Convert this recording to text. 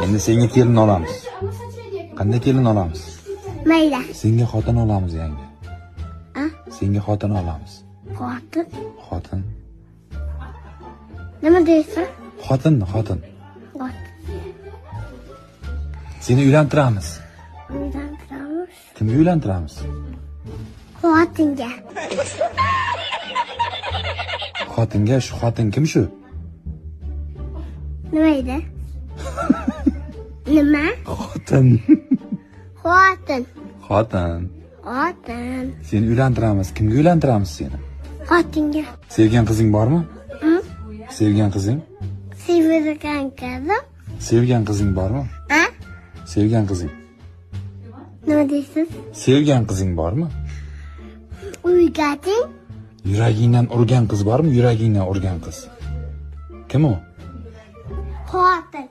Endi senga kelin olamiz. Qanday kelin olamiz? Mayli. Senga xotin olamiz yangi. A? Senga xotin olamiz. Xotin. Xotin. Nima deysan? Xotin. Xotin. Seni uylantiramiz. Uylantiramiz. Kimga uylantiramiz? Xotinga. Xotinga, shu xotin kim shu? Nima edi? Nima? Xotin. Xotin. Xotin. Xotin. Seni uylantiramiz. Kimga uylantiramiz seni? Xotinga. Sevgan qizing bormi? Hı? Sevgan qizing? Sevirgan qizim. Sevgan qizing bormi? A? Sevgan qizing. Nima deysiz? Sevgan qizing bormi? Uygating. Yuragingdan urgan qiz bormi? Yuragingdan urgan qiz. Kim u? Xotin.